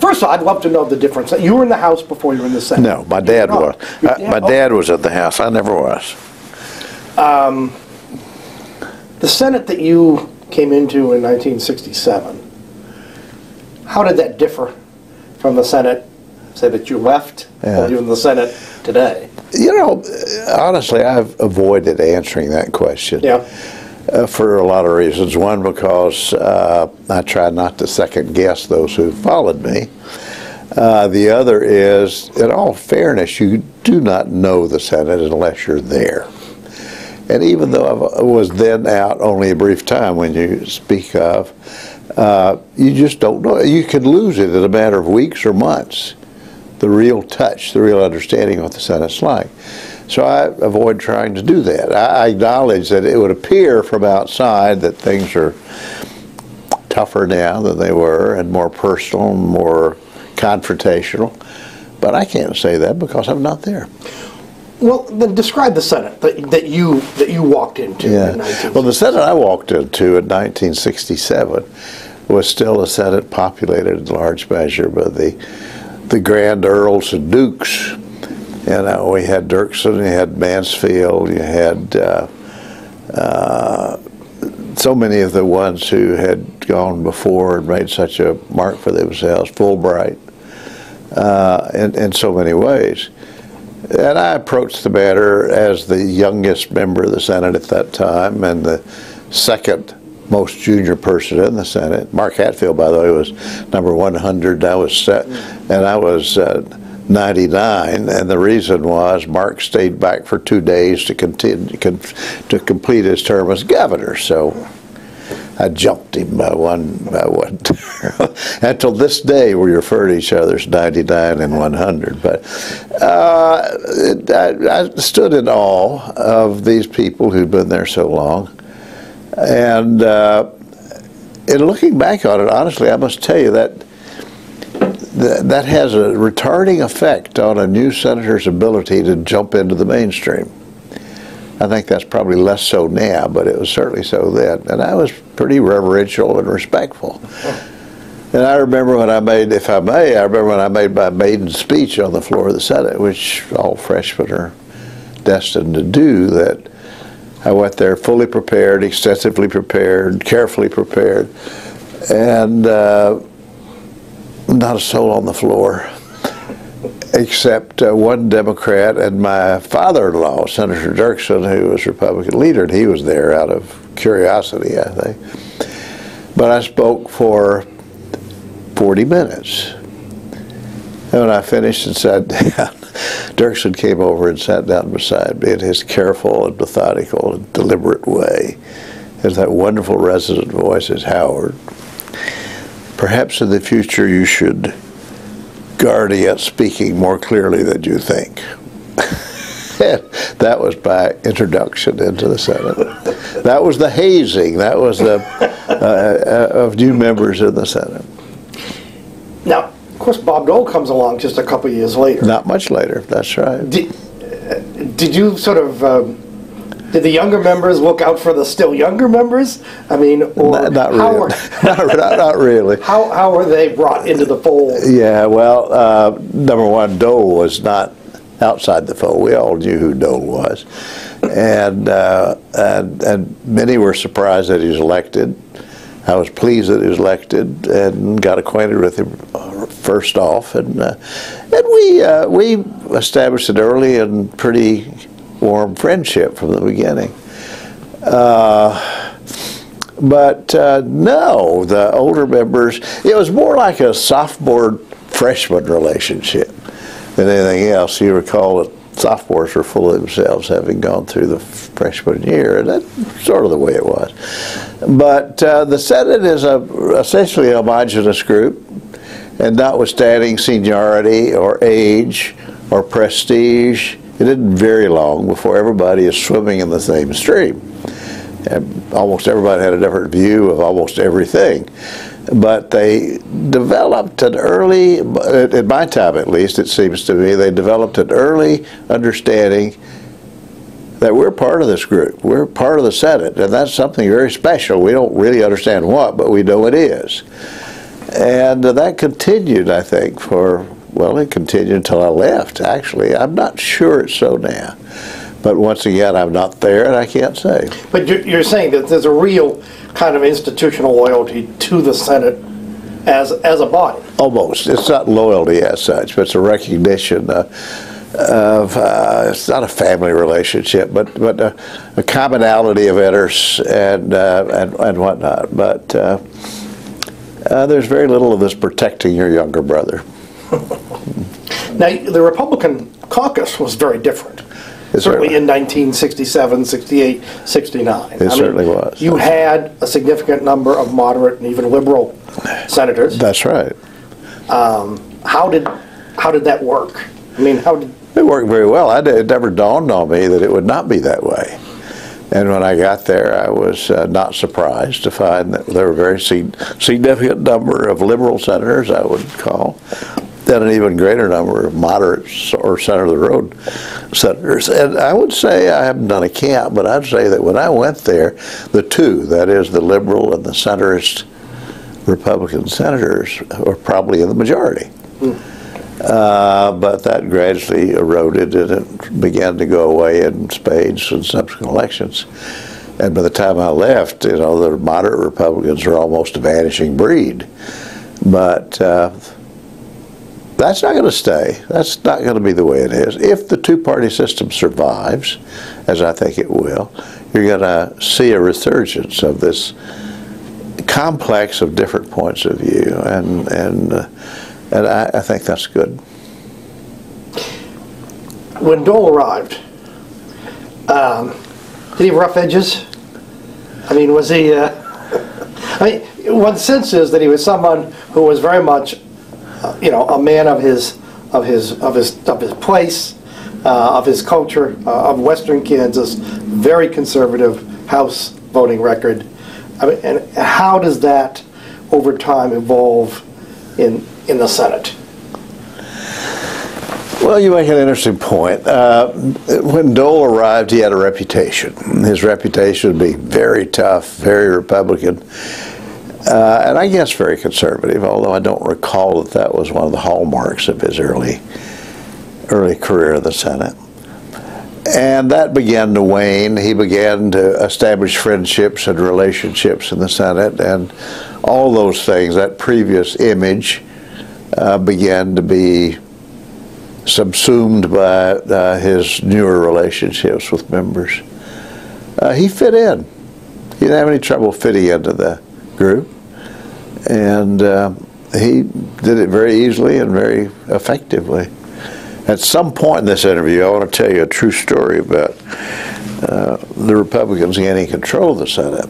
first of all, I'd love to know the difference. You were in the House before you were in the Senate. No, my dad was. My dad was in the House. I never was. The Senate that you came into in 1967, how did that differ from the Senate, say, that you left while you were in the Senate today? You know, honestly, I've avoided answering that question. Yeah. For a lot of reasons. One, because I try not to second guess those who followed me. The other is, in all fairness, you do not know the Senate unless you're there. And even though I was then out only a brief time when you speak of, you just don't know. You could lose it in a matter of weeks or months, the real touch, the real understanding of what the Senate's like. So I avoid trying to do that. I acknowledge that it would appear from outside that things are tougher now than they were, and more personal, and more confrontational. But I can't say that because I'm not there. Well, then describe the Senate that you walked into in 1967. Well, the Senate I walked into in 1967 was still a Senate populated in large measure by the grand earls and dukes. You know, we had Dirksen, you had Mansfield, you had so many of the ones who had gone before and made such a mark for themselves, Fulbright, in so many ways. And I approached the matter as the youngest member of the Senate at that time and the second most junior person in the Senate. Mark Hatfield, by the way, was number 100. I was 99, and the reason was Mark stayed back for 2 days to complete his term as governor. So I jumped him by one term. Until this day, we refer to each other as 99 and 100. But I stood in awe of these people who'd been there so long. And in looking back on it, honestly, I must tell you that that has a retarding effect on a new senator's ability to jump into the mainstream. I think that's probably less so now, but it was certainly so then. And I was pretty reverential and respectful. And I remember when I made, if I may, I remember when I made my maiden speech on the floor of the Senate, which all freshmen are destined to do, that I went there fully prepared, extensively prepared, carefully prepared, and not a soul on the floor, except one Democrat and my father-in-law, Senator Dirksen, who was Republican leader, and he was there out of curiosity, I think. But I spoke for 40 minutes. And when I finished and sat down, Dirksen came over and sat down beside me in his careful and methodical and deliberate way. Has that wonderful resonant voice as Howard. Perhaps in the future you should guard against speaking more clearly than you think. That was my introduction into the Senate. That was the hazing. That was the of new members in the Senate. Now, of course, Bob Dole comes along just a couple years later. Not much later. That's right. Did you sort of? Did the younger members look out for the still younger members? I mean, or not really. Not really. How were they brought into the fold? Yeah, well, number one, Dole was not outside the fold. We all knew who Dole was, and many were surprised that he was elected. I was pleased that he was elected and got acquainted with him first off, and we established an early and pretty warm friendship from the beginning. But no, the older members, it was more like a sophomore-freshman relationship than anything else. You recall that sophomores were full of themselves, having gone through the freshman year, and that's sort of the way it was. But the Senate is essentially a homogenous group, and notwithstanding seniority or age or prestige, it isn't very long before everybody is swimming in the same stream. And almost everybody had a different view of almost everything. But they developed an early, at my time at least, it seems to me, they developed an early understanding that we're part of this group. We're part of the Senate, and that's something very special. We don't really understand what, but we know it is. And that continued, I think, it continued until I left, actually. I'm not sure it's so now. But once again, I'm not there, and I can't say. But you're saying that there's a real kind of institutional loyalty to the Senate as a body. Almost. It's not loyalty as such, but it's a recognition of it's not a family relationship, but a commonality of interests and whatnot. But there's very little of this protecting your younger brother. Now, the Republican caucus was very different. Certainly in 1967, 68, 69. It certainly was. You had a significant number of moderate and even liberal senators. That's right. How did that work? I mean, how did... It worked very well. It never dawned on me that it would not be that way. And when I got there, I was not surprised to find that there were a very significant number of liberal senators, I would call, and an even greater number of moderates or center-of-the-road senators. And I would say, I haven't done a count, but I'd say that when I went there, the two, that is the liberal and the centrist Republican senators, were probably in the majority. But that gradually eroded and it began to go away in spades in subsequent elections. And by the time I left, the moderate Republicans were almost a vanishing breed. But that's not going to stay. That's not going to be the way it is. If the two-party system survives, as I think it will, you're going to see a resurgence of this complex of different points of view, and I think that's good. When Dole arrived, did he have rough edges? I mean, was he? I mean, one sense is that he was someone who was very much, a man of his place, of his culture, of Western Kansas, very conservative House voting record. I mean, and how does that, over time, evolve in the Senate? Well, you make an interesting point. When Dole arrived, he had a reputation. His reputation would be very tough, very Republican, and I guess very conservative, although I don't recall that was one of the hallmarks of his early career in the Senate. And that began to wane. He began to establish friendships and relationships in the Senate, and all those things, that previous image, began to be subsumed by his newer relationships with members. He fit in. He didn't have any trouble fitting into the group, and he did it very easily and very effectively. At some point in this interview, I want to tell you a true story about the Republicans gaining control of the Senate.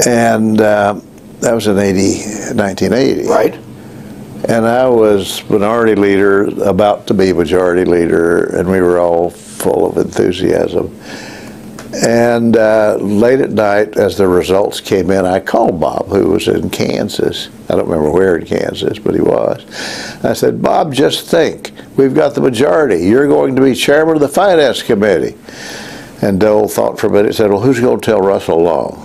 And that was in 1980. Right. And I was minority leader, about to be majority leader, and we were all full of enthusiasm. And late at night, as the results came in, I called Bob, who was in Kansas. I don't remember where in Kansas, but he was. I said, Bob, just think, we've got the majority. You're going to be chairman of the Finance Committee. And Dole thought for a minute and said, well, who's going to tell Russell Long?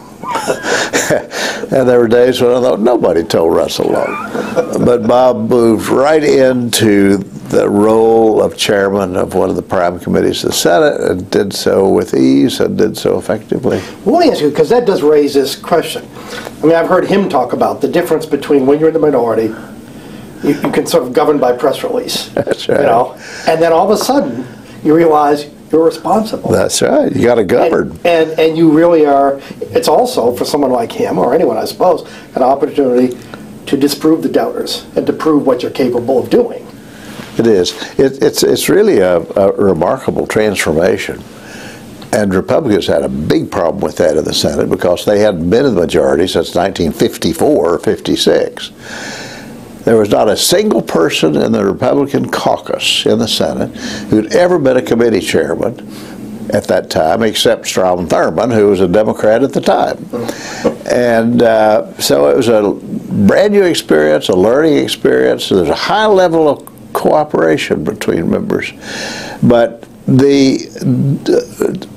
And there were days when I thought, nobody told Russell Long. But Bob moved right into the role of chairman of one of the prime committees of the Senate, and did so with ease and did so effectively. Well, let me ask you, because that does raise this question. I mean, I've heard him talk about the difference between when you're in the minority, you can sort of govern by press release. That's right. And then all of a sudden, you realize you're responsible. That's right. You got to govern. And you really are. It's also, for someone like him, or anyone, I suppose, an opportunity to disprove the doubters and to prove what you're capable of doing. It is. It's really a remarkable transformation. And Republicans had a big problem with that in the Senate because they hadn't been in the majority since 1954 or 56. There was not a single person in the Republican caucus in the Senate who'd ever been a committee chairman at that time, except Strom Thurmond, who was a Democrat at the time. And so it was a brand new experience, a learning experience. There's a high level of cooperation between members. But the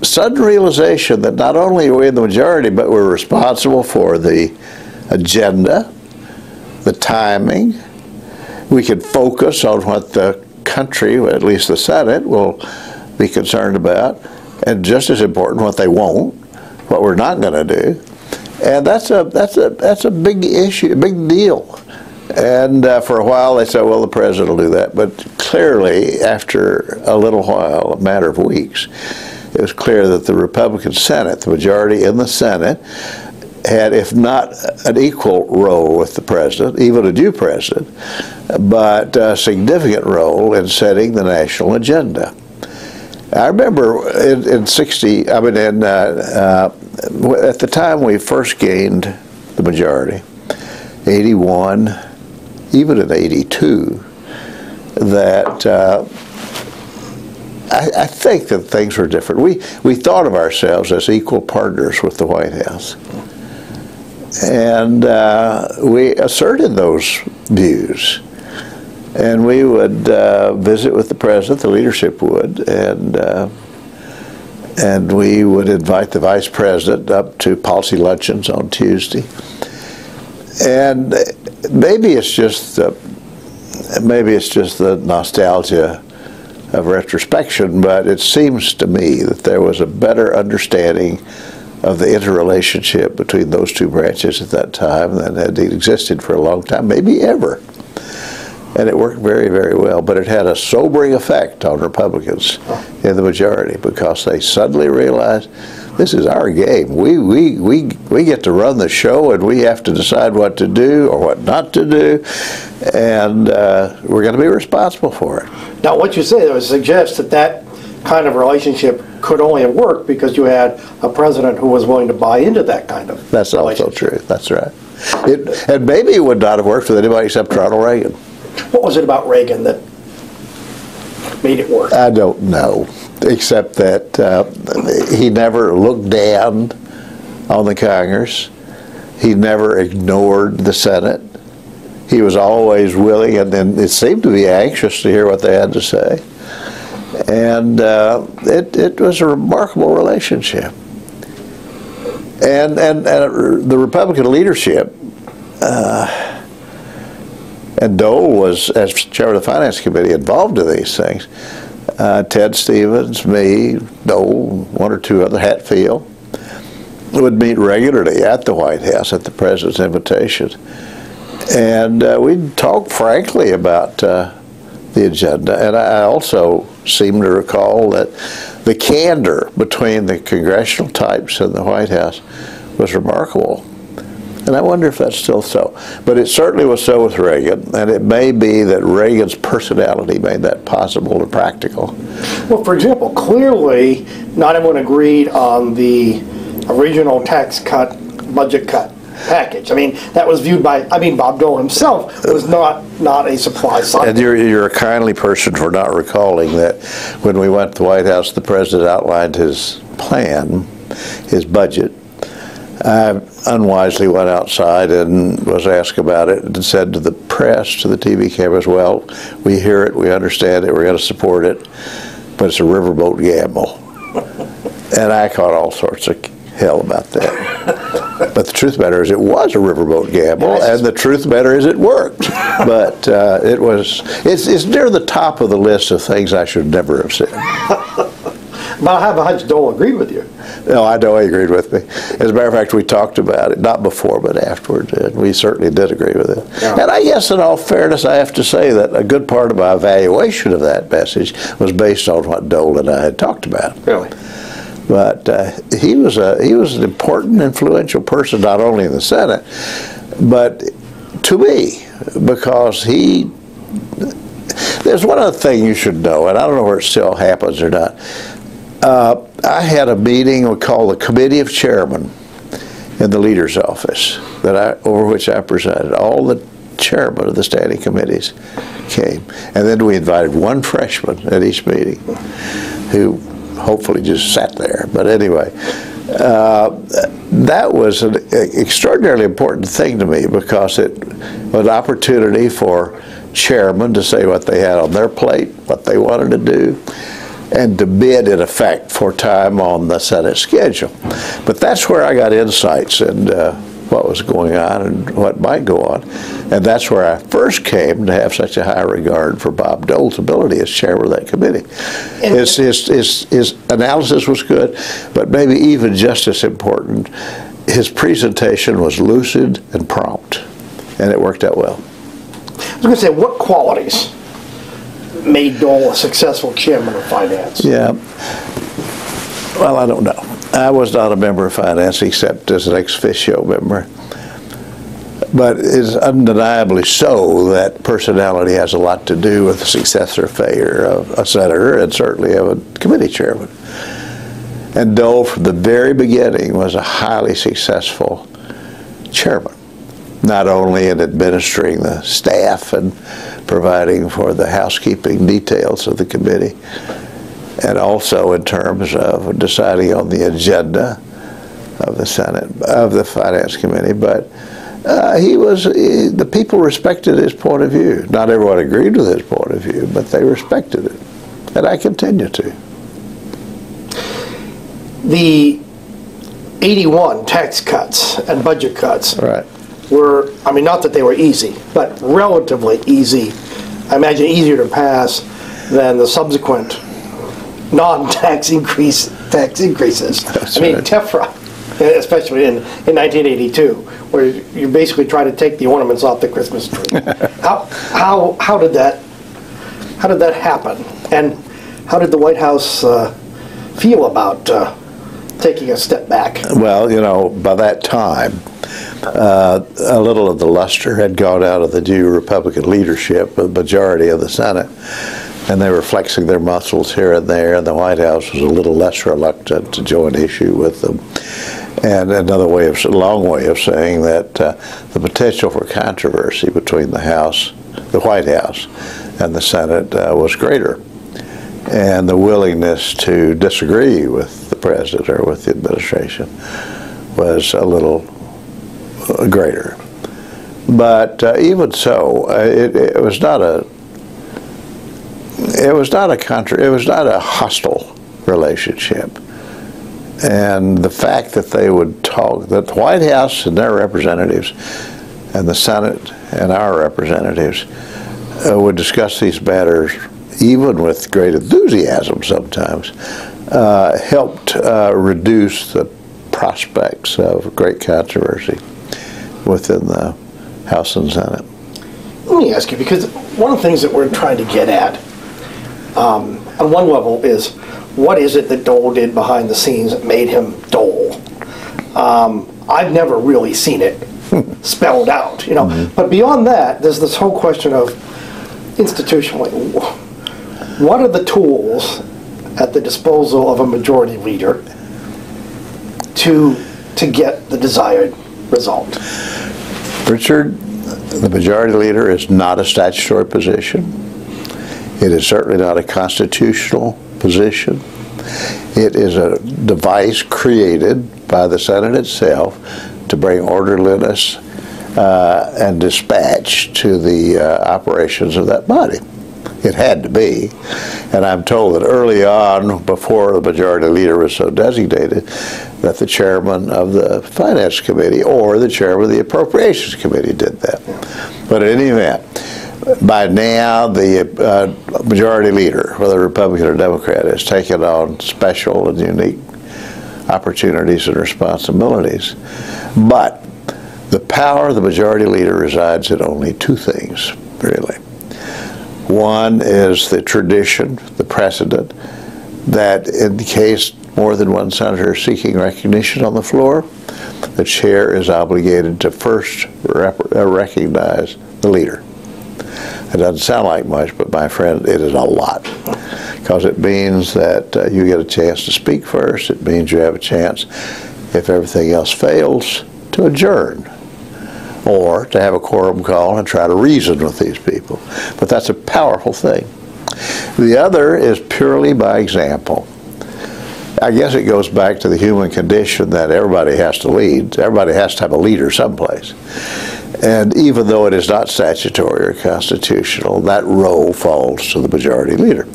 sudden realization that not only were we in the majority, but we're responsible for the agenda, the timing. We could focus on what the country, or at least the Senate, will be concerned about, and just as important, what they won't, what we're not going to do. And that's a big issue, a big deal. And for a while they said, well, the president will do that. But clearly, after a little while, a matter of weeks, it was clear that the Republican Senate, the majority in the Senate, had, if not an equal role with the president, even a due president, but a significant role in setting the national agenda. I remember at the time we first gained the majority, 81, even in 82, that I think that things were different. We thought of ourselves as equal partners with the White House. And we asserted those views. And we would visit with the president, the leadership would, and we would invite the vice president up to policy luncheons on Tuesday. And maybe it's just the nostalgia of retrospection, but it seems to me that there was a better understanding of the interrelationship between those two branches at that time than had existed for a long time, maybe ever. And it worked very, very well, but it had a sobering effect on Republicans in the majority because they suddenly realized this is our game. We get to run the show, and we have to decide what to do or what not to do, and we're going to be responsible for it. Now, what you say would suggest that that kind of relationship could only have worked because you had a president who was willing to buy into that kind of That's also true. That's right. And maybe it would not have worked with anybody except Ronald Reagan. What was it about Reagan that made it work? I don't know, except that he never looked down on the Congress. He never ignored the Senate. He was always willing, and then it seemed to be anxious to hear what they had to say. And it was a remarkable relationship. And the Republican leadership, and Dole was, as chairman of the Finance Committee, involved in these things. Ted Stevens, me, Dole, one or two other, Hatfield, would meet regularly at the White House at the president's invitation. And we'd talk frankly about the agenda. And I also seem to recall that the candor between the congressional types in the White House was remarkable. And I wonder if that's still so. But it certainly was so with Reagan, and it may be that Reagan's personality made that possible or practical. Well, for example, clearly not everyone agreed on the original tax cut, budget cut package. I mean, that was viewed by, Bob Dole himself was not a supply side. And you're a kindly person for not recalling that when we went to the White House, the president outlined his plan, his budget. I unwisely went outside and was asked about it and said to the press, to the TV cameras, well, we hear it, we understand it, we're going to support it, but it's a riverboat gamble. And I caught all sorts of hell about that. But the truth of the matter is it was a riverboat gamble, and the truth of the matter is it worked. But it's near the top of the list of things I should never have said. But I have a hunch Dole agreed with you. No, I know he agreed with me. As a matter of fact, we talked about it, not before, but afterward, and we certainly did agree with it. Yeah. And I guess in all fairness, I have to say that a good part of my evaluation of that message was based on what Dole and I had talked about. Really? But he was an important, influential person, not only in the Senate, but to me, because there's one other thing you should know, and I don't know where it still happens or not. I had a meeting we call the Committee of Chairmen in the leader's office over which I presided. All the chairmen of the standing committees came, and then we invited one freshman at each meeting who hopefully just sat there. But anyway, that was an extraordinarily important thing to me because it was an opportunity for chairmen to say what they had on their plate, what they wanted to do, and to bid, in effect, for time on the Senate schedule. But that's where I got insights, and what was going on and what might go on. And that's where I first came to have such a high regard for Bob Dole's ability as chairman of that committee. His analysis was good, but maybe even just as important, his presentation was lucid and prompt, and it worked out well. I was going to say, what qualities made Dole a successful chairman of finance? Yeah. Well, I don't know. I was not a member of finance except as an ex officio member. But it's undeniably so that personality has a lot to do with the success or failure of a senator and certainly of a committee chairman. And Dole, from the very beginning, was a highly successful chairman, not only in administering the staff and providing for the housekeeping details of the committee, and also in terms of deciding on the agenda of the Senate, of the Finance Committee, but the people respected his point of view. Not everyone agreed with his point of view, but they respected it, and I continue to. The 81 tax cuts and budget cuts were, I mean, not that they were easy, but relatively easy. I imagine easier to pass than the subsequent non-tax increases. That's I mean, right. TEFRA, especially in 1982, where you basically try to take the ornaments off the Christmas tree. How did that happen? And how did the White House feel about taking a step back? Well, you know, by that time, a little of the luster had gone out of the new Republican leadership, the majority of the Senate, and they were flexing their muscles here and there, and the White House was a little less reluctant to join issue with them. And another way of, long way of saying that the potential for controversy between the White House and the Senate was greater, and the willingness to disagree with the president or with the administration was a little greater. But even so, it was not a hostile relationship. And the fact that they would talk, that the White House and their representatives and the Senate and our representatives would discuss these matters even with great enthusiasm sometimes, helped reduce the prospects of great controversy within the House and Senate. Let me ask you, because one of the things that we're trying to get at, on one level, is what is it that Dole did behind the scenes that made him Dole? I've never really seen it spelled out, you know. Mm-hmm. But beyond that, there's this whole question of institutionally, what are the tools at the disposal of a majority leader to get the desired result? Richard, the majority leader is not a statutory position. It is certainly not a constitutional position. It is a device created by the Senate itself to bring orderliness and dispatch to the operations of that body. It had to be. And I'm told that early on, before the majority leader was so designated, that the chairman of the Finance Committee or the chairman of the Appropriations Committee did that. But in any event, by now the majority leader, whether Republican or Democrat, has taken on special and unique opportunities and responsibilities. But the power of the majority leader resides in only two things, really. One is the tradition, the precedent, that in case more than one senator is seeking recognition on the floor, the chair is obligated to first recognize the leader. It doesn't sound like much, but my friend, it is a lot. Because it means that you get a chance to speak first. It means you have a chance, if everything else fails, to adjourn, or to have a quorum call and try to reason with these people. But that's a powerful thing. The other is purely by example. I guess it goes back to the human condition that everybody has to lead. Everybody has to have a leader someplace. And even though it is not statutory or constitutional, that role falls to the majority leader,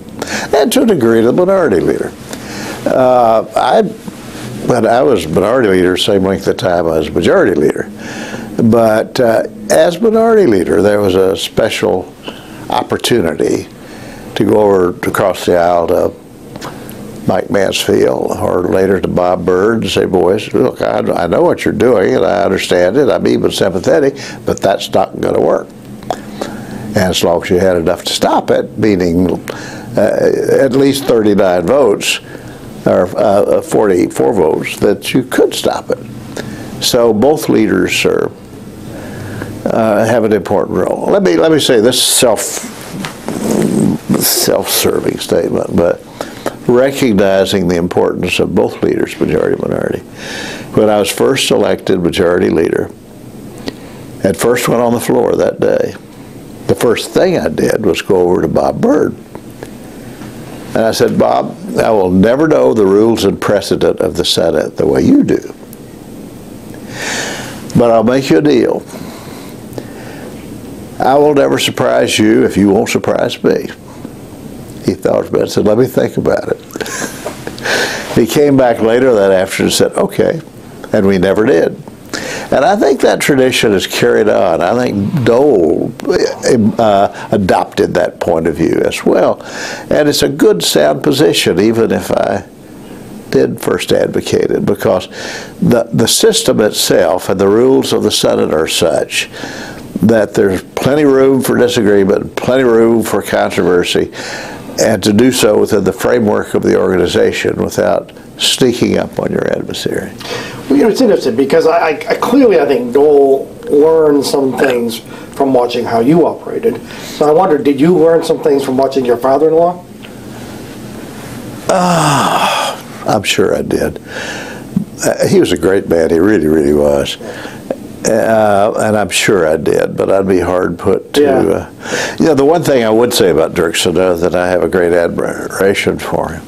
and to a degree to the minority leader. I but I was minority leader same length of time I was majority leader. But as minority leader, there was a special opportunity to go over across the aisle to Mike Mansfield or later to Bob Byrd and say, boys, look, I know what you're doing and I understand it. I'm even sympathetic, but that's not going to work. And as long as you had enough to stop it, meaning at least 39 votes or 44 votes, that you could stop it. So both leaders have an important role. Let me say this self-serving statement, but recognizing the importance of both leaders, majority and minority. When I was first elected majority leader, and first went on the floor that day, the first thing I did was go over to Bob Byrd. And I said, Bob, I will never know the rules and precedent of the Senate the way you do. But I'll make you a deal. I will never surprise you if you won't surprise me. He thought about it and said, let me think about it. He came back later that afternoon and said, okay, and we never did. And I think that tradition is carried on. I think Dole adopted that point of view as well. And it's a good, sound position, even if I did first advocate it, because the system itself and the rules of the Senate are such that there's plenty of room for disagreement, plenty of room for controversy, and to do so within the framework of the organization without sneaking up on your adversary. Well, you know, it's interesting because I clearly, I think Dole learned some things from watching how you operated. So I wonder, did you learn some things from watching your father-in-law? I'm sure I did. He was a great man. He really, really was. And I'm sure I did, but I'd be hard put to. Yeah. You know, the one thing I would say about Dirksen is that I have a great admiration for him.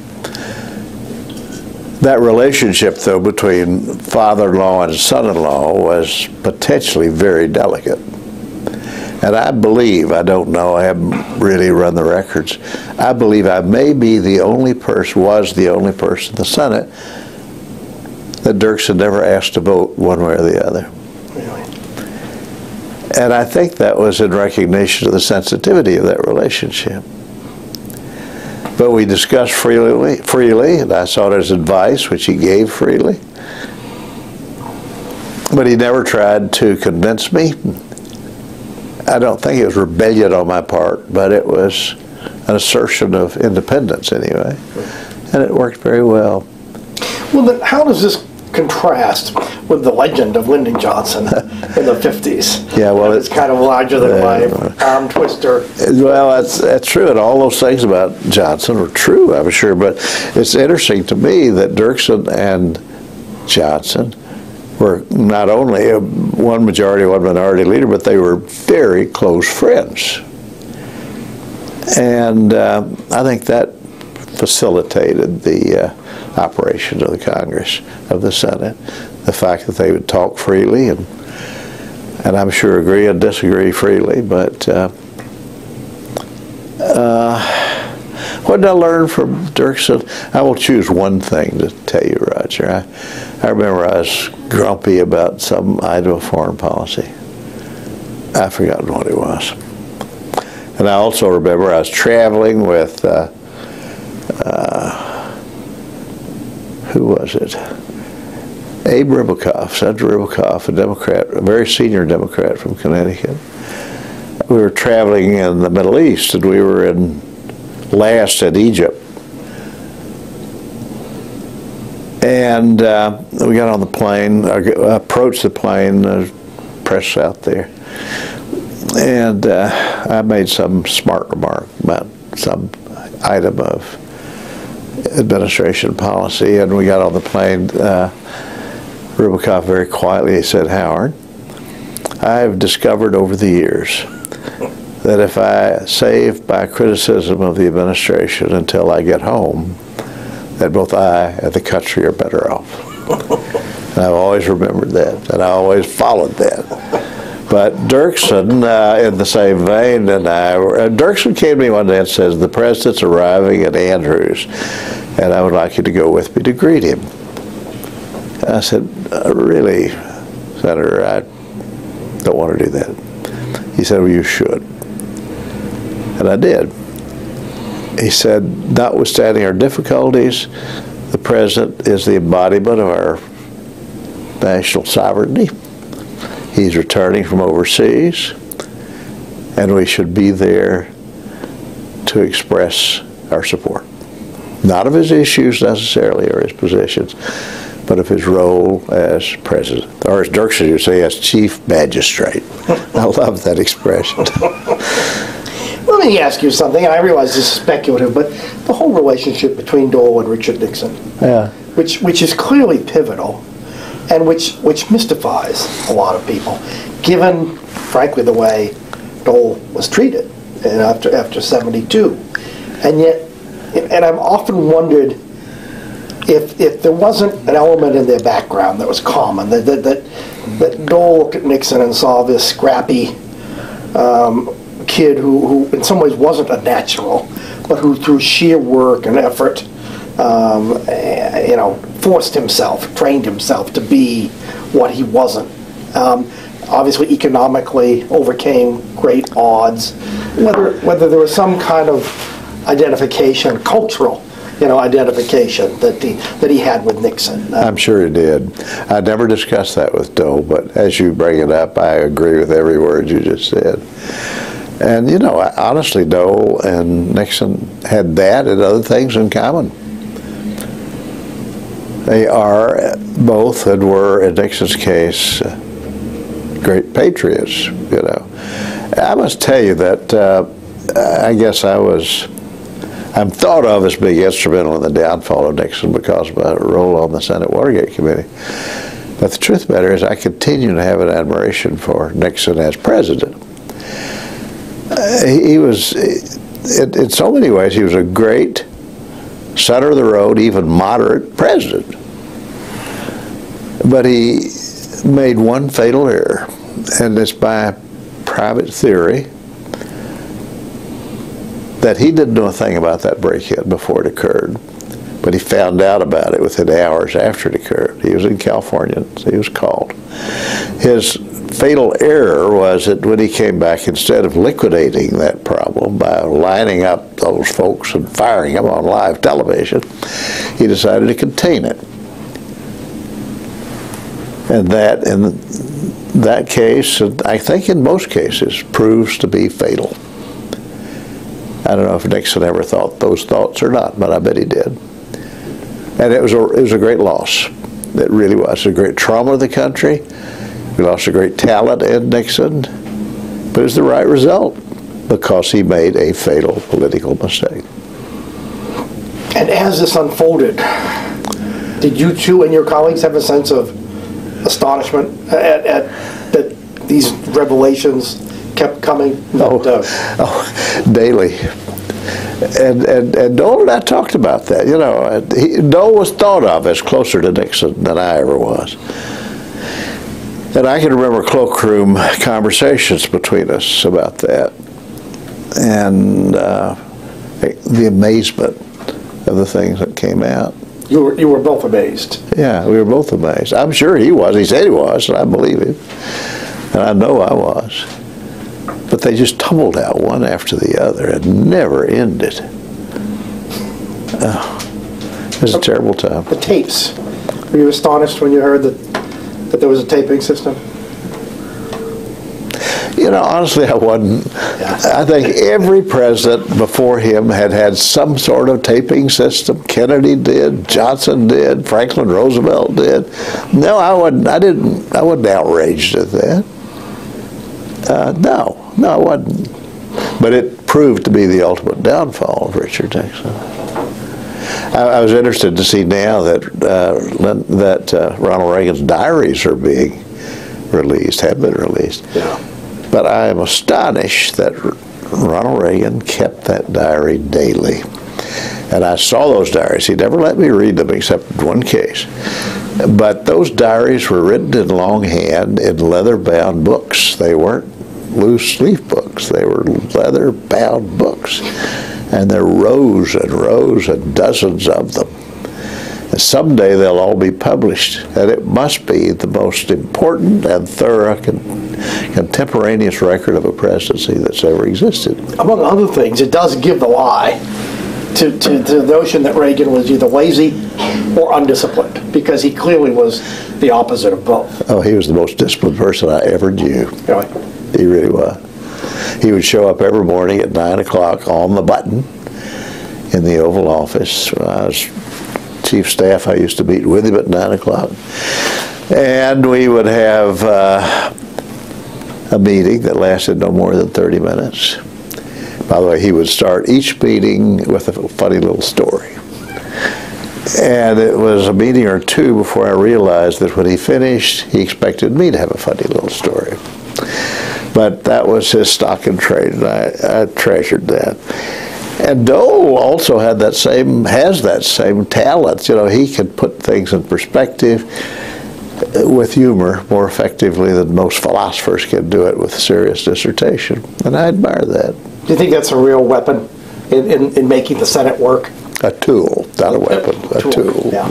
That relationship, though, between father-in-law and son-in-law was potentially very delicate. And I believe, I don't know, I haven't really run the records, I believe I may be the only person, was the only person in the Senate that Dirksen never asked to vote one way or the other. Really? And I think that was in recognition of the sensitivity of that relationship. But we discussed freely, and I sought his advice, which he gave freely. But he never tried to convince me. I don't think it was rebellion on my part, but it was an assertion of independence anyway. And it worked very well. Well, then how does this contrast with the legend of Lyndon Johnson in the 50s? Yeah, well, it's kind of larger than life, arm twister. Well, that's true, and all those things about Johnson are true, I'm sure. But it's interesting to me that Dirksen and Johnson were not only one majority, one minority leader, but they were very close friends. And I think that facilitated the operation of the Congress, of the Senate. The fact that they would talk freely and I'm sure agree and disagree freely. But what did I learn from Dirksen? I will choose one thing to tell you, Roger. I remember I was grumpy about some item of foreign policy. I've forgotten what it was. And I also remember I was traveling with, who was it? Abe Ribicoff, Senator Ribicoff, a Democrat, a very senior Democrat from Connecticut. We were traveling in the Middle East, and we were last in Egypt. And we got on the plane, approached the plane, press out there. And I made some smart remark about some item of administration policy, and we got on the plane. Ribicoff very quietly said, Howard, I've discovered over the years that if I save my criticism of the administration until I get home, that both I and the country are better off. And I've always remembered that, and I always followed that. But Dirksen, in the same vein, Dirksen came to me one day and says, the president's arriving at Andrews, and I would like you to go with me to greet him. I said, really, Senator, I don't want to do that. He said, well, you should. And I did. He said, notwithstanding our difficulties, the President is the embodiment of our national sovereignty. He's returning from overseas, and we should be there to express our support. Not of his issues necessarily or his positions, but of his role as president, or as Dirksen would say, as chief magistrate. I love that expression. Let me ask you something, and I realize this is speculative, but the whole relationship between Dole and Richard Nixon, which is clearly pivotal, and which mystifies a lot of people, given, frankly, the way Dole was treated after '72, and yet, and I've often wondered if there wasn't an element in their background that was common, that Dole looked at Nixon and saw this scrappy kid who in some ways wasn't a natural, but who through sheer work and effort, forced himself, trained himself to be what he wasn't. Obviously, economically overcame great odds. Whether there was some kind of identification, cultural, identification that he had with Nixon. I'm sure he did. I never discussed that with Dole, but as you bring it up, I agree with every word you just said. And honestly, Dole and Nixon had that and other things in common. They are both, and were in Nixon's case, great patriots. I must tell you that I guess I'm thought of as being instrumental in the downfall of Nixon because of my role on the Senate Watergate Committee. But the truth of the matter is I continue to have an admiration for Nixon as president. He was, in so many ways, he was a great center-of-the-road, even moderate president. But he made one fatal error, and it's by private theory that he didn't know a thing about that break-in before it occurred, but he found out about it within hours after it occurred. He was in California, so he was called. His fatal error was that when he came back, instead of liquidating that problem by lining up those folks and firing them on live television, he decided to contain it. And that, in that case, and I think in most cases, proves to be fatal. I don't know if Nixon ever thought those thoughts or not, but I bet he did. And it was a great loss. It really was a great trauma of the country. We lost a great talent in Nixon, but it was the right result because he made a fatal political mistake. And as this unfolded, did you two and your colleagues have a sense of astonishment at that these revelations kept coming? Daily. And Dole and I talked about that. Dole was thought of as closer to Nixon than I ever was. And I can remember cloakroom conversations between us about that. And the amazement of the things that came out. You were both amazed. Yeah, we were both amazed. I'm sure he was. He said he was, and I believe him. And I know I was. But they just tumbled out one after the other and never ended. It was a terrible time. The tapes. Were you astonished when you heard that there was a taping system? Honestly, I wasn't. Yeah. I think every president before him had some sort of taping system. Kennedy did, Johnson did, Franklin Roosevelt did. No, I wasn't outraged at that. No, I wasn't. But it proved to be the ultimate downfall of Richard Nixon. I was interested to see now that Ronald Reagan's diaries are being released, have been released. Yeah. But I am astonished that Ronald Reagan kept that diary daily. And I saw those diaries. He never let me read them except in one case. But those diaries were written in longhand in leather-bound books. They weren't loose-leaf books. They were leather-bound books. And there were rows and rows and dozens of them. Someday they'll all be published, and it must be the most important and thorough contemporaneous record of a presidency that's ever existed. Among other things, it does give the lie to the notion that Reagan was either lazy or undisciplined, because he clearly was the opposite of both. Oh, he was the most disciplined person I ever knew. Really? He really was. He would show up every morning at 9 o'clock on the button in the Oval Office. When I was chief staff, I used to meet with him at 9 o'clock. And we would have a meeting that lasted no more than 30 minutes. By the way, he would start each meeting with a funny little story. And it was a meeting or two before I realized that when he finished, he expected me to have a funny little story. But that was his stock in trade, and I treasured that. And Dole also has that same talent. You know, he can put things in perspective with humor more effectively than most philosophers can do it with serious dissertation. And I admire that. Do you think that's a real weapon in making the Senate work? A tool, not a weapon, a tool. Yeah.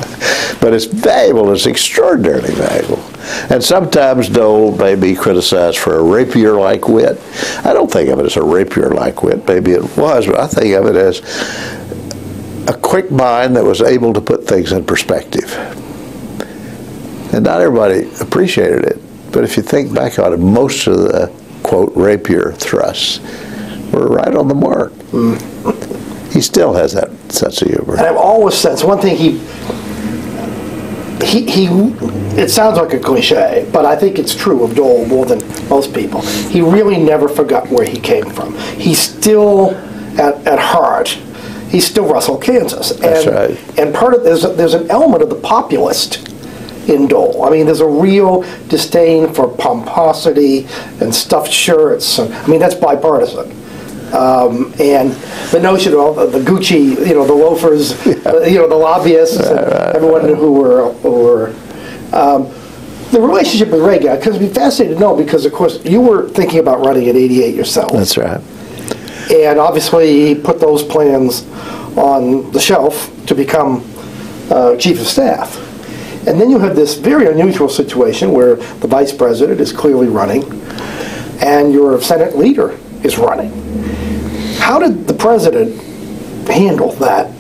But it's valuable, it's extraordinarily valuable. And sometimes Dole may be criticized for a rapier-like wit. I don't think of it as a rapier-like wit, maybe it was, but I think of it as a quick mind that was able to put things in perspective. And not everybody appreciated it, but if you think back on it, most of the, quote, rapier thrusts were right on the mark. He still has that sense of humor. And I've always said, one thing it sounds like a cliche, but I think it's true of Dole more than most people. He really never forgot where he came from. He's still, at heart, he's still Russell, Kansas. And, that's right. And part of, there's an element of the populist in Dole. I mean, there's a real disdain for pomposity and stuffed shirts. I mean, that's bipartisan. And the notion of the Gucci, you know, the loafers, you know, the lobbyists, everyone who were the relationship with Reagan, because it'd be fascinating to know, because of course you were thinking about running at 88 yourself. That's right. And obviously he put those plans on the shelf to become chief of staff. And then you have this very unusual situation where the vice president is clearly running and your Senate leader is running. How did the president handle that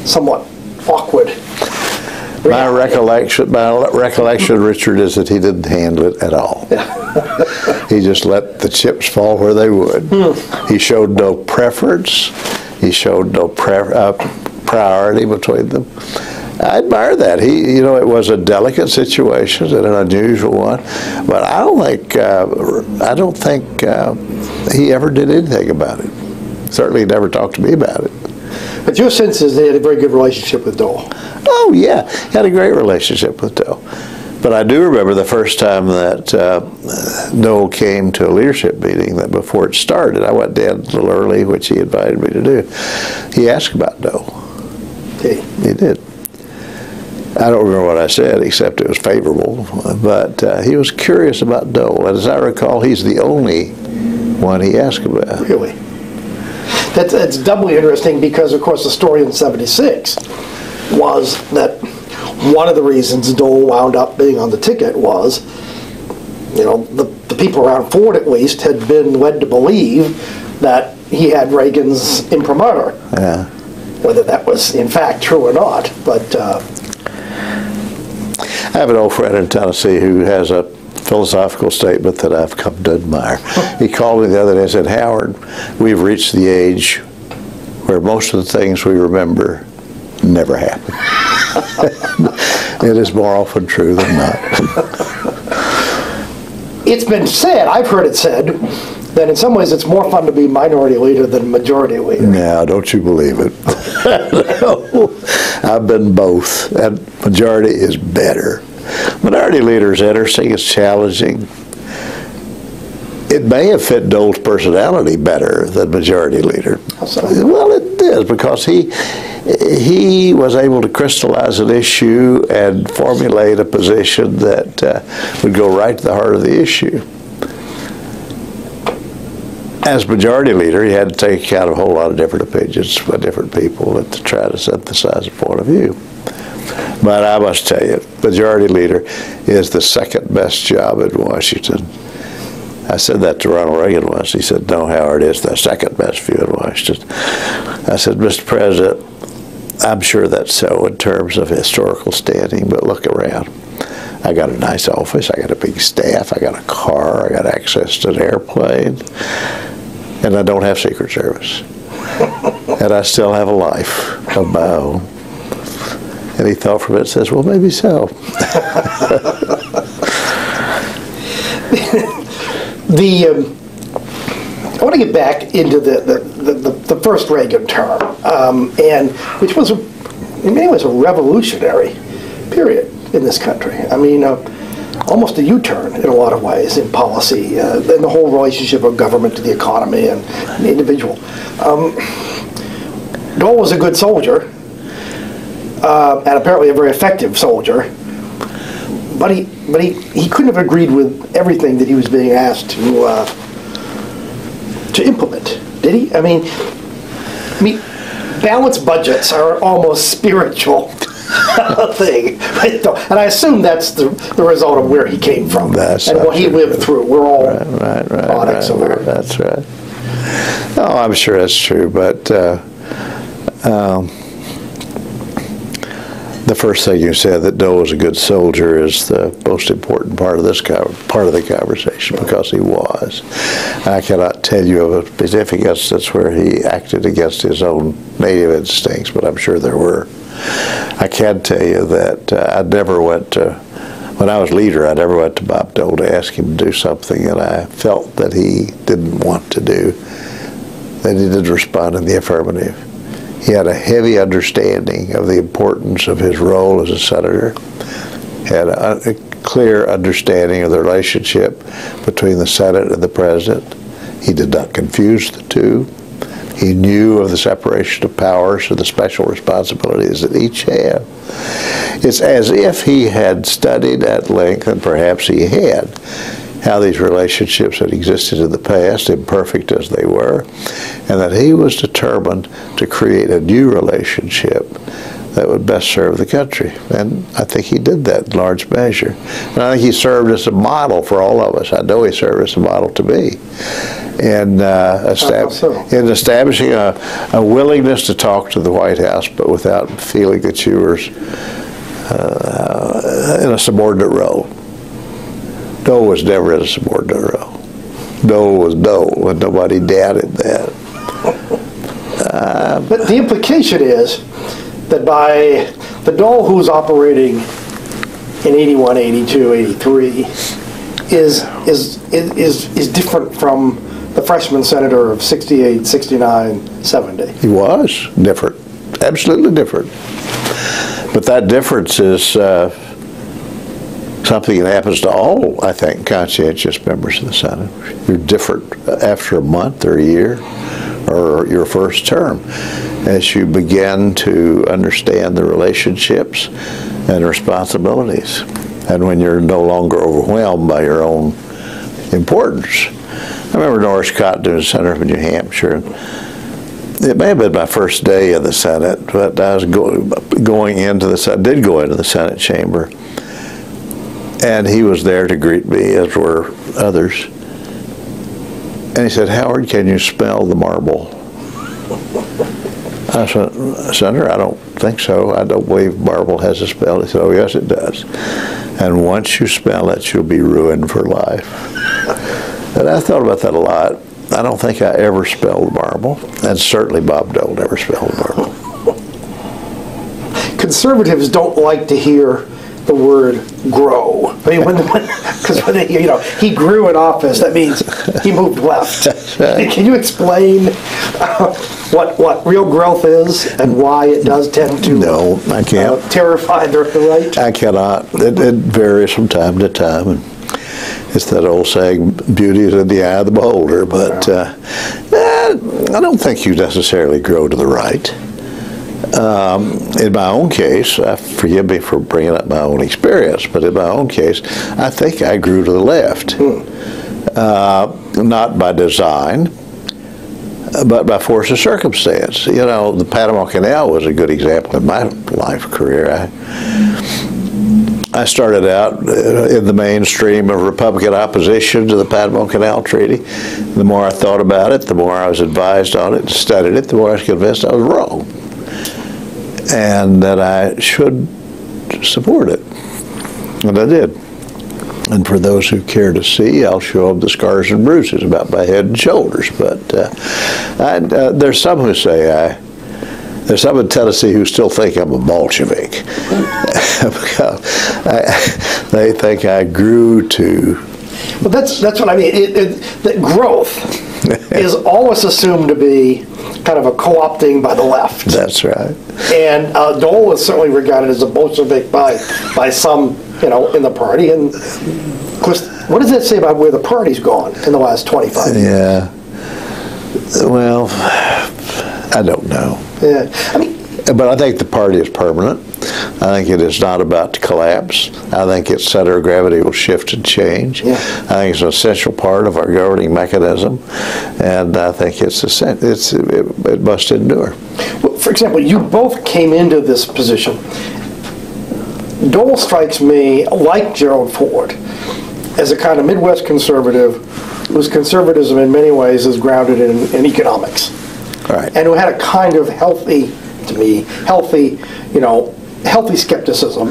somewhat awkward reaction? My recollection, Richard, is that he didn't handle it at all. He just let the chips fall where they would. He showed no preference. He showed no priority between them. I admire that. You know, it was a delicate situation and an unusual one, but I don't think he ever did anything about it. Certainly never talked to me about it. But your sense is they had a very good relationship with Dole. Oh, yeah. He had a great relationship with Dole. But I do remember the first time that Dole came to a leadership meeting, that before it started, I went down a little early, which he invited me to do. He asked about Dole. Okay. He did. I don't remember what I said, except it was favorable. But he was curious about Dole. And as I recall, he's the only one he asked about. Really? That's doubly interesting because, of course, the story in '76 was that one of the reasons Dole wound up being on the ticket was, you know, the people around Ford, at least, had been led to believe that he had Reagan's imprimatur. Yeah. Whether that was, in fact, true or not. But I have an old friend in Tennessee who has a philosophical statement that I've come to admire. He called me the other day and said, "Howard, we've reached the age where most of the things we remember never happen." It is more often true than not. It's been said, I've heard it said, that in some ways it's more fun to be minority leader than majority leader. Now, don't you believe it? No, I've been both, and majority is better. Minority leader is interesting, it's challenging. It may have fit Dole's personality better than majority leader. How so? Well, it is, because he was able to crystallize an issue and formulate a position that would go right to the heart of the issue. As majority leader, he had to take account of a whole lot of different opinions by different people to try to synthesize a point of view. But I must tell you, majority leader is the second best job in Washington. I said that to Ronald Reagan once. He said, "No, Howard, it's the second best view in Washington." I said, "Mr. President, I'm sure that's so in terms of historical standing, but look around. I got a nice office, I got a big staff, I got a car, I got access to an airplane, and I don't have Secret Service. And I still have a life of my own." And he thought for a minute and says, "Well, maybe so." I want to get back into the first Reagan term, and which was, in many ways, a revolutionary period in this country. I mean, almost a U-turn in a lot of ways in policy, and the whole relationship of government to the economy and the individual. Dole was a good soldier, and apparently a very effective soldier. But he couldn't have agreed with everything that he was being asked to implement, did he? I mean, balanced budgets are almost spiritual thing, and I assume that's the result of where he came from and what he lived through. We're all products of that. That's right. Oh, I'm sure that's true, but. The first thing you said, that Dole was a good soldier, is the most important part of this part of the conversation, because he was. I cannot tell you of a specific instance where he acted against his own native instincts, but I'm sure there were. I can tell you that I never went to, when I was leader, I never went to Bob Dole to ask him to do something that I felt that he didn't want to do, that he didn't respond in the affirmative. He had a heavy understanding of the importance of his role as a senator, had a clear understanding of the relationship between the Senate and the President. He did not confuse the two. He knew of the separation of powers and the special responsibilities that each have. It's as if he had studied at length, and perhaps he had, how these relationships had existed in the past, imperfect as they were, and that he was determined to create a new relationship that would best serve the country. And I think he did that in large measure. And I think he served as a model for all of us. I know he served as a model to me. And in establishing a willingness to talk to the White House, but without feeling that you were in a subordinate role. Dole was never in a subordinate role. Dole was Dole, and nobody doubted that. But the implication is that by the Dole who's operating in 81, 82, 83 is different from the freshman senator of 68, 69, 70. He was different, absolutely different. But that difference is something that happens to all, I think, conscientious members of the Senate. You're different after a month or a year or your first term as you begin to understand the relationships and responsibilities. And when you're no longer overwhelmed by your own importance. I remember Norris Cotton was senator from New Hampshire. It may have been my first day in the Senate, but I was going into the Senate chamber. And he was there to greet me, as were others. And he said, "Howard, can you smell the marble?" I said, "Senator, I don't think so. I don't believe marble has a smell." He said, "Oh, yes, it does. And once you smell it, you'll be ruined for life." And I thought about that a lot. I don't think I ever smelled marble, and certainly Bob Dole never smelled marble. Conservatives don't like to hear the word grow. I mean, because when he grew in office, that means he moved left. Can you explain what real growth is and why it does tend to No, I can't. Terrify the right? I cannot. It varies from time to time. And it's that old saying, beauty is in the eye of the beholder. But I don't think you necessarily grow to the right. In my own case, forgive me for bringing up my own experience, but in my own case, I think I grew to the left. Not by design, but by force of circumstance. You know, the Panama Canal was a good example in my life career. I started out in the mainstream of Republican opposition to the Panama Canal Treaty. The more I thought about it, the more I was advised on it and studied it, the more I was convinced I was wrong, and that I should support it. And I did. And for those who care to see, I'll show them the scars and bruises about my head and shoulders. But there's some who say there's some in Tennessee who still think I'm a Bolshevik. Because they think I grew to. Well, that's what I mean. That growth is always assumed to be kind of a co-opting by the left. That's right. And Dole is certainly regarded as a Bolshevik by some, you know, in the party. And of course, what does that say about where the party's gone in the last 25 years? Yeah. Well, I don't know. Yeah. I mean, but I think the party is permanent. I think it is not about to collapse. I think its center of gravity will shift and change. Yeah. I think it's an essential part of our governing mechanism, and I think it must endure. Well, for example, you both came into this position. Dole strikes me, like Gerald Ford, as a kind of Midwest conservative whose conservatism in many ways is grounded in economics. Right. And who had a kind of healthy skepticism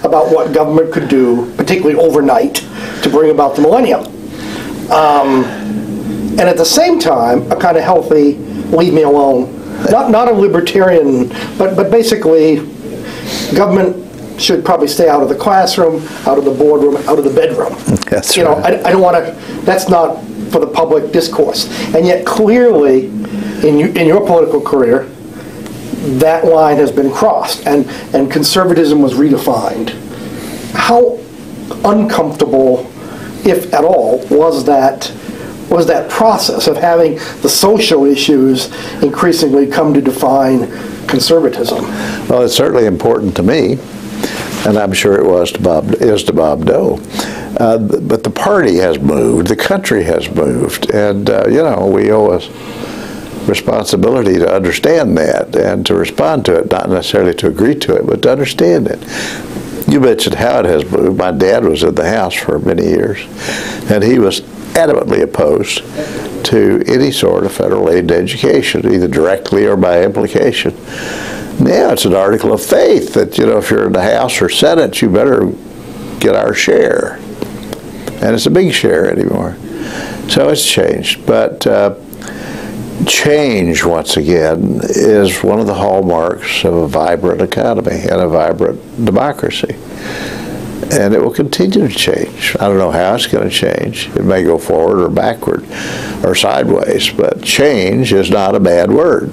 about what government could do, particularly overnight, to bring about the millennium. And at the same time, a kind of healthy, leave me alone, not a libertarian, but basically, government should probably stay out of the classroom, out of the boardroom, out of the bedroom. That's you know, right. I don't want to, that's not for the public discourse. And yet clearly, in your political career, that line has been crossed, and conservatism was redefined. How uncomfortable, if at all, was that process of having the social issues increasingly come to define conservatism? Well, it's certainly important to me, and I'm sure it is to Bob Dole. But the party has moved, the country has moved, and we owe a responsibility to understand that and to respond to it, not necessarily to agree to it, but to understand it. You mentioned how it has moved. My dad was in the House for many years, and he was adamantly opposed to any sort of federal aid to education, either directly or by implication. Now it's an article of faith that, if you're in the House or Senate, you better get our share. And it's a big share anymore. So it's changed. But change, once again, is one of the hallmarks of a vibrant economy and a vibrant democracy. And it will continue to change. I don't know how it's going to change. It may go forward or backward or sideways, but change is not a bad word,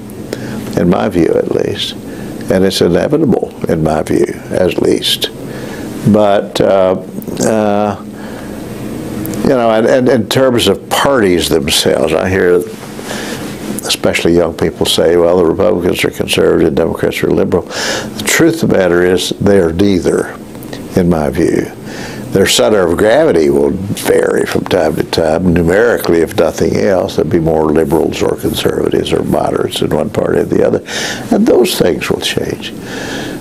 in my view at least. And it's inevitable, in my view, at least. But, and in terms of parties themselves, I hear especially young people say, well, the Republicans are conservative, Democrats are liberal. The truth of the matter is they are neither, in my view. Their center of gravity will vary from time to time. Numerically, if nothing else, there'll be more liberals or conservatives or moderates in one party or the other. And those things will change.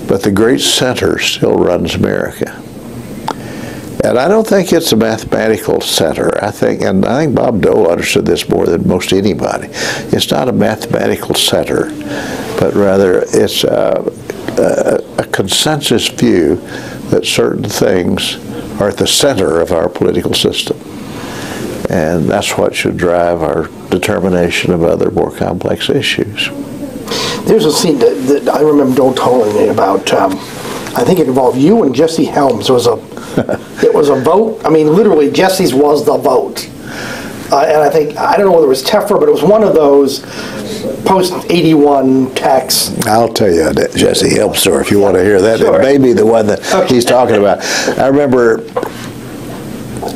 But the great center still runs America. And I don't think it's a mathematical center. I think Bob Dole understood this more than most anybody. It's not a mathematical center, but rather it's a consensus view that certain things are at the center of our political system. And that's what should drive our determination of other more complex issues. There's a scene that I remember Dole telling me about. I think it involved you and Jesse Helms. It was a vote. I mean, literally, Jesse's was the vote. And I don't know whether it was TEFRA, but it was one of those post-81 tax. I'll tell you that Jesse Helms story if you want to hear that. Sure. It may be the one that he's talking about. I remember,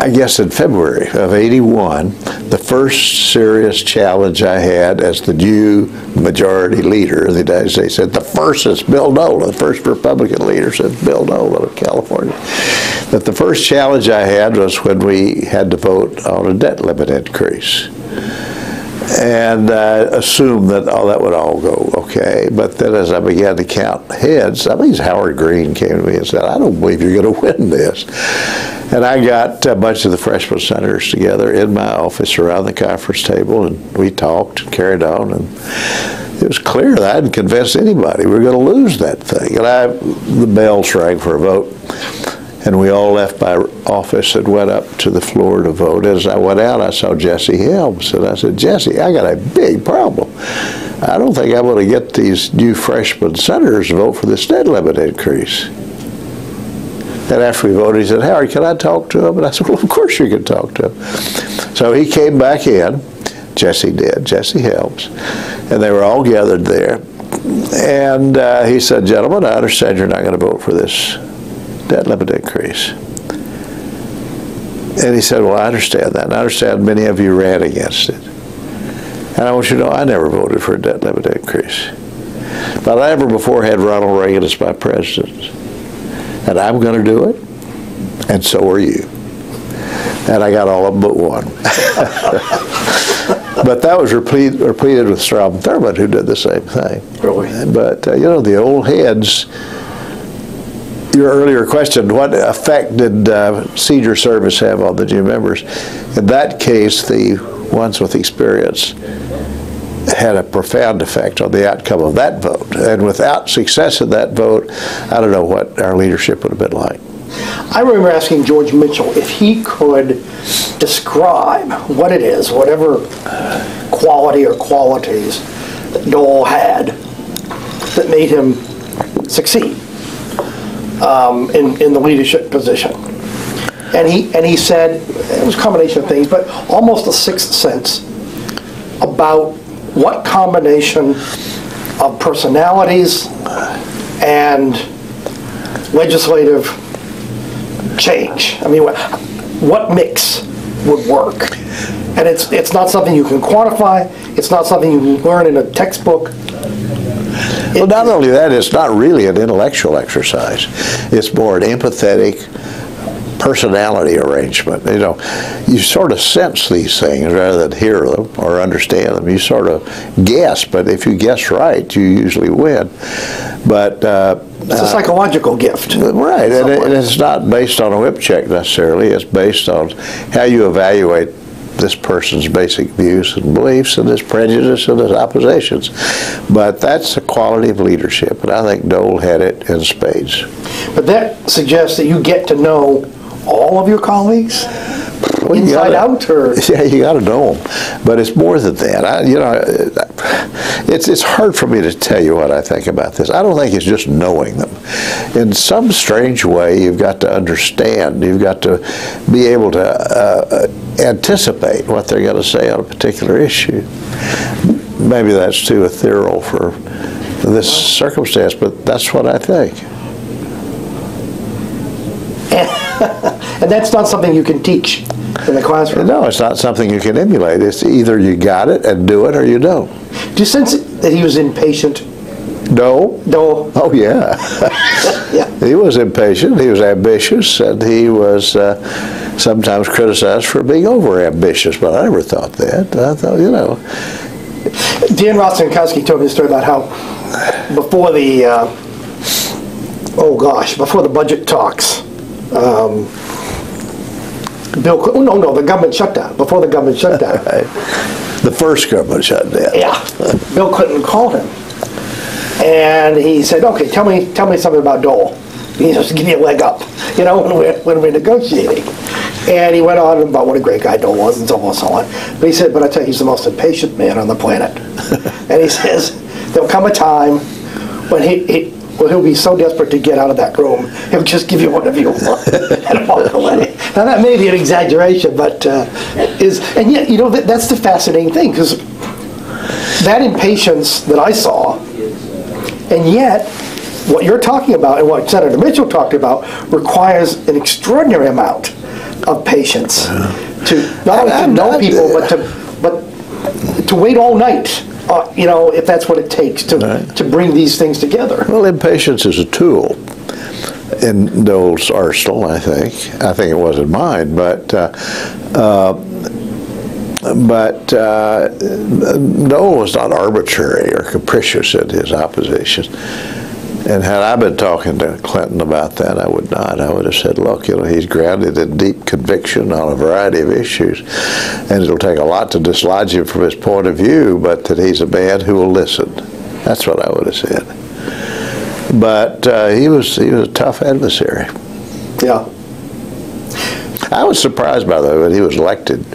I guess in February of '81, the first serious challenge I had as the new majority leader of the United States. The first is Bill Dole, the first Republican leader since Bill Dole of California. That the first challenge I had was when we had to vote on a debt limit increase. and assumed that that would all go okay. But then as I began to count heads, Howard Green came to me and said, "I don't believe you're going to win this." And I got a bunch of the freshman senators together in my office around the conference table, and we talked and carried on, and it was clear that I hadn't convinced anybody we were going to lose that thing. And the bells rang for a vote. And we all left my office and went up to the floor to vote. As I went out, I saw Jesse Helms, and I said, "Jesse, I got a big problem. I don't think I'm going to get these new freshman senators to vote for this debt limit increase." And after we voted, he said, "Howard, can I talk to him?" And I said, "Well, of course you can talk to him." So he came back in. Jesse did, Jesse Helms. And they were all gathered there. And he said, "Gentlemen, I understand you're not going to vote for this debt limit increase." And he said, "Well, I understand that, and I understand many of you ran against it. And I want you to know I never voted for a debt limit increase. But I never before had Ronald Reagan as my president. And I'm going to do it, and so are you." And I got all of them but one. But that was repeated with Strom Thurmond, who did the same thing. Really? But, the old heads. Your earlier question, what effect did senior service have on the new members? In that case, the ones with experience had a profound effect on the outcome of that vote. And without success in that vote, I don't know what our leadership would have been like. I remember asking George Mitchell if he could describe what it is, whatever quality or qualities that Dole had that made him succeed in the leadership position. And he said, it was a combination of things, but almost a sixth sense about what combination of personalities and legislative change. I mean, what mix would work? And it's not something you can quantify. It's not something you can learn in a textbook. Well, not only that, it's not really an intellectual exercise. It's more an empathetic personality arrangement. You sort of sense these things rather than hear them or understand them. You sort of guess, but if you guess right, you usually win. But it's a psychological gift. Right, and it's not based on a whip check necessarily. It's based on how you evaluate this person's basic views and beliefs and his prejudice and his oppositions. But that's a quality of leadership, and I think Dole had it in spades. But that suggests that you get to know all of your colleagues? Well, inside out, or? Yeah, you got to know them. But it's more than that. It's hard for me to tell you what I think about this. I don't think it's just knowing them. In some strange way, you've got to understand. You've got to be able to anticipate what they're going to say on a particular issue. Maybe that's too ethereal for this circumstance, but that's what I think. And that's not something you can teach in the classroom? No, it's not something you can emulate. It's either you got it and do it or you don't. Do you sense that he was impatient? Dole? Dole. Oh, yeah. Yeah. He was impatient, he was ambitious, and he was sometimes criticized for being over-ambitious, but I never thought that. I thought, Dan Rostenkowski told me a story about how before the, before the budget talks, the government shutdown, before the government shutdown. Right. The first government shutdown. Yeah. Bill Clinton called him. And he said, "Okay, tell me something about Dole. He just give you a leg up, when we're negotiating." And he went on about what a great guy Dole was and so on and so on. But he said, "But I tell you, he's the most impatient man on the planet." And he says, "There'll come a time when he'll be so desperate to get out of that room, he'll just give you whatever you want and walk away." Now that may be an exaggeration, but and yet, that's the fascinating thing, because that impatience that I saw, and yet what you're talking about and what Senator Mitchell talked about requires an extraordinary amount of patience to not only to know people, but to wait all night. If that's what it takes to bring these things together. Well, impatience is a tool in Dole's arsenal, I think. I think it was in mine, but But Dole was not arbitrary or capricious in his opposition. And had I been talking to Clinton about that, I would not. I would have said, look, he's grounded in deep conviction on a variety of issues, and it'll take a lot to dislodge him from his point of view, but that he's a man who will listen. That's what I would have said. But he was a tough adversary. Yeah. I was surprised, by the way, when he was elected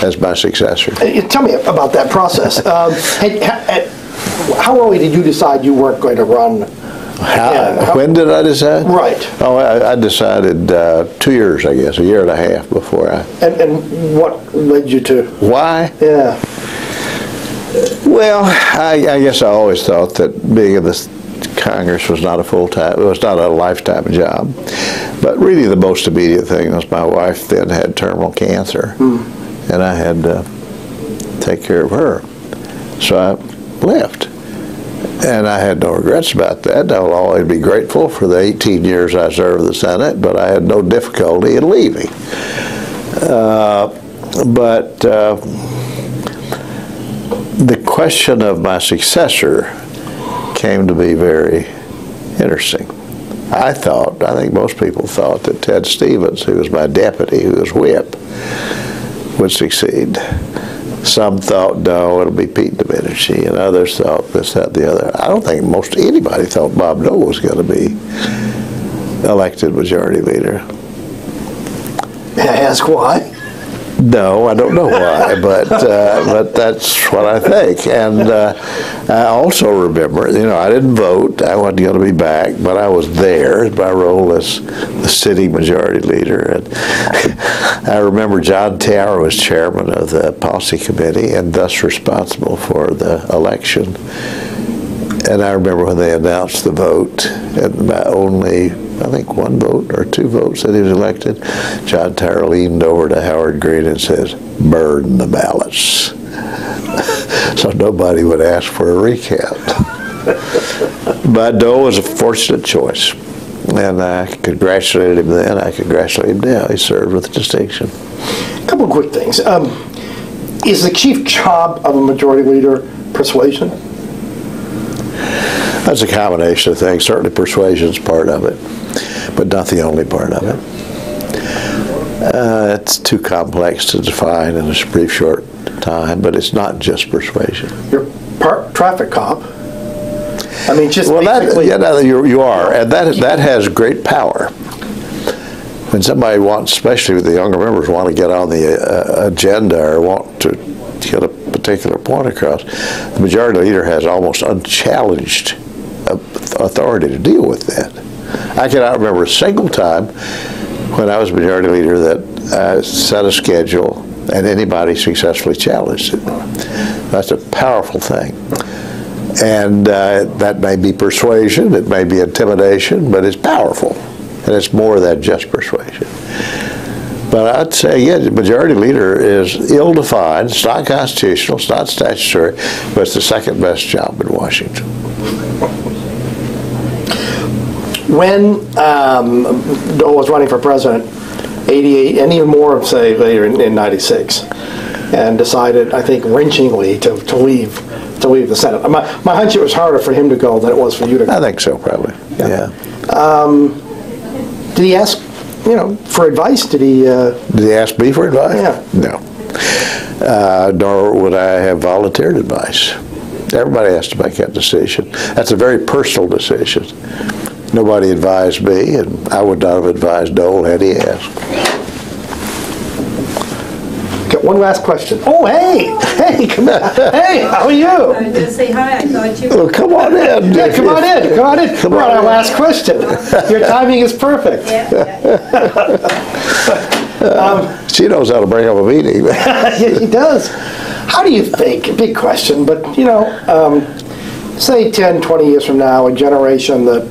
as my successor. Tell me about that process. How early did you decide you weren't going to run? When did I decide? Right. Oh, I decided 2 years, I guess, a year and a half before I. And what led you to? Why? Yeah. Well, I guess I always thought that being in the Congress was not a full-time, it was not a lifetime job. But really the most immediate thing was my wife then had terminal cancer, and I had to take care of her. So I left. And I had no regrets about that. I will always be grateful for the 18 years I served the Senate, but I had no difficulty in leaving. The question of my successor came to be very interesting. I think most people thought that Ted Stevens, who was my deputy, who was whip, would succeed. Some thought, no, it'll be Pete Domenici, and others thought this, that, the other. I don't think anybody thought Bob Dole was going to be elected majority leader. May I ask why? No, I don't know why, but that's what I think. And I also remember, I didn't vote. I wasn't going to be back, but I was there in my role as the sitting majority leader. And I remember John Tower was chairman of the policy committee and thus responsible for the election. And I remember when they announced the vote, and by only, I think, 1 vote or 2 votes that he was elected, John Tower leaned over to Howard Green and says, "Burn the ballots." So nobody would ask for a recount. But Dole was a fortunate choice. And I congratulated him then, I congratulate him now. He served with distinction. A couple of quick things. Is the chief job of a majority leader persuasion? That's a combination of things. Certainly persuasion is part of it, but not the only part of it. It's too complex to define in a brief, short time, but it's not just persuasion. You're part traffic cop. I mean, just basically. You are, and that has great power. When somebody wants, especially the younger members, want to get on the agenda or want to get a particular point across, the majority leader has almost unchallenged authority to deal with that. I cannot remember a single time when I was majority leader that I set a schedule and anybody successfully challenged it. That's a powerful thing. And that may be persuasion, it may be intimidation, but it's powerful. And it's more than just persuasion. But I'd say, yeah, the majority leader is ill-defined. It's not constitutional, it's not statutory, but it's the second best job in Washington. When Dole was running for president, 88, and even more, say, later in 96, and decided, I think, wrenchingly to leave the Senate. My hunch, it was harder for him to go than it was for you to go. I think so, probably. Yeah. Did he ask, for advice? Did he ask me for advice? Yeah. No. Nor would I have volunteered advice. Everybody has to make that decision. That's a very personal decision. Nobody advised me, and I would not have advised Dole had he asked. Got one last question. Oh, hey, come on. Hey, how are you? I was going to say hi. I thought you were. Well, come on in. Yeah, come on in. We're on our last question. Your timing is perfect. Yeah. She knows how to bring up a meeting. Yeah, she does. How do you think, big question, but, say 10, 20 years from now, a generation that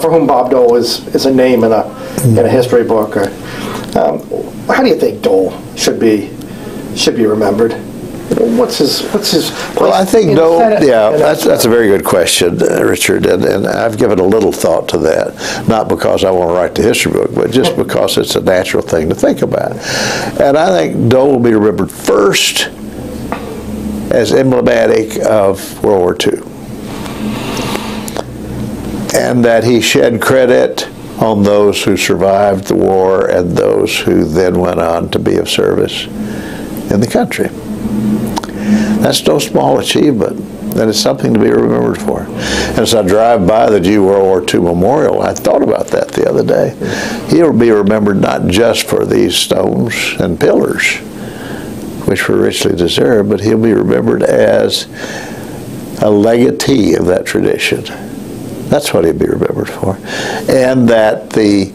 for whom Bob Dole is a name in a history book, how do you think Dole should be remembered? What's his place? Well, I think in the Dole, Senate? yeah, And that's a very good question, Richard, and I've given a little thought to that, not because I want to write the history book, but just because it's a natural thing to think about. And I think Dole will be remembered first as emblematic of World War II, and that he shed credit on those who survived the war and those who then went on to be of service in the country. That's no small achievement, and it's something to be remembered for. And as I drive by the G World War II Memorial, I thought about that the other day. He'll be remembered not just for these stones and pillars, which were richly deserved, but he'll be remembered as a legatee of that tradition. That's what he'll be remembered for. And that the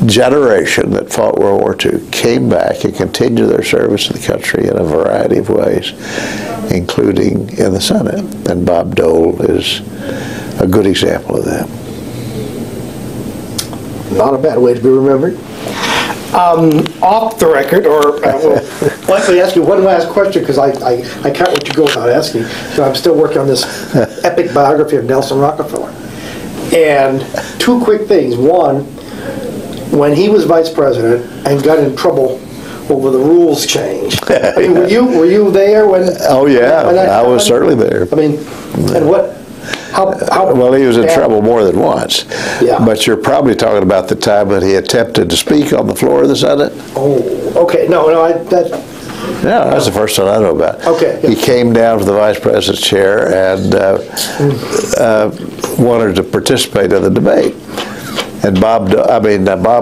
generation that fought World War II came back and continued their service to the country in a variety of ways, including in the Senate. And Bob Dole is a good example of that. Not a bad way to be remembered. Off the record, or we'll likely ask you one last question, because I can't let you go without asking. So I'm still working on this epic biography of Nelson Rockefeller. And two quick things. One, when he was vice president and got in trouble over the rules change, I mean, were you there when? Oh yeah, when I was certainly there. I mean, and what? How well, he was in trouble more than once. Yeah. But you're probably talking about the time that he attempted to speak on the floor of the Senate. Oh, okay. No, Yeah, that's the first one I know about. Okay. Yeah. He came down to the vice president's chair and wanted to participate in the debate. And Bob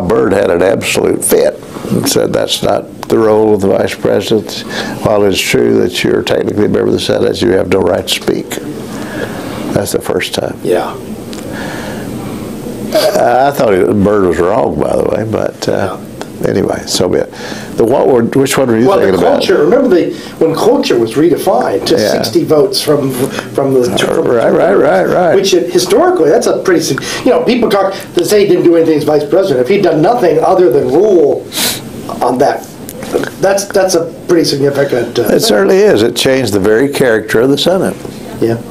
Byrd had an absolute fit and said that's not the role of the vice president. While it's true that you're technically a member of the Senate, you have no right to speak. That's the first time. Yeah. I thought Byrd was wrong, by the way, but anyway, so be it. Which one were you thinking about? Culture. Remember when culture was redefined to 60 votes from the right. Which historically, that's a pretty. People talk to say he didn't do anything as vice president. If he'd done nothing other than rule on that, that's a pretty significant. It certainly is. It changed the very character of the Senate. Yeah.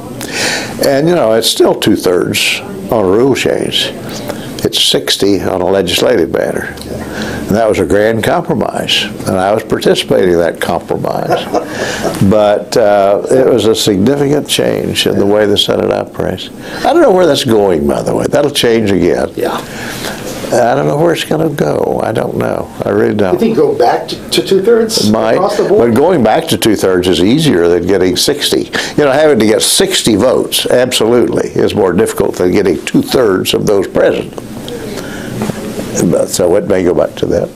And it's still 2/3 on a rule change. It's 60 on a legislative matter. And that was a grand compromise, and I was participating in that compromise. But it was a significant change in the way the Senate operates. I don't know where that's going, by the way. That'll change again. Yeah. I don't know where it's going to go. I don't know. I really don't. You think go back to 2/3 across the board? But going back to 2/3 is easier than getting 60. Having to get 60 votes, absolutely, is more difficult than getting 2/3 of those present. So it may go back to that.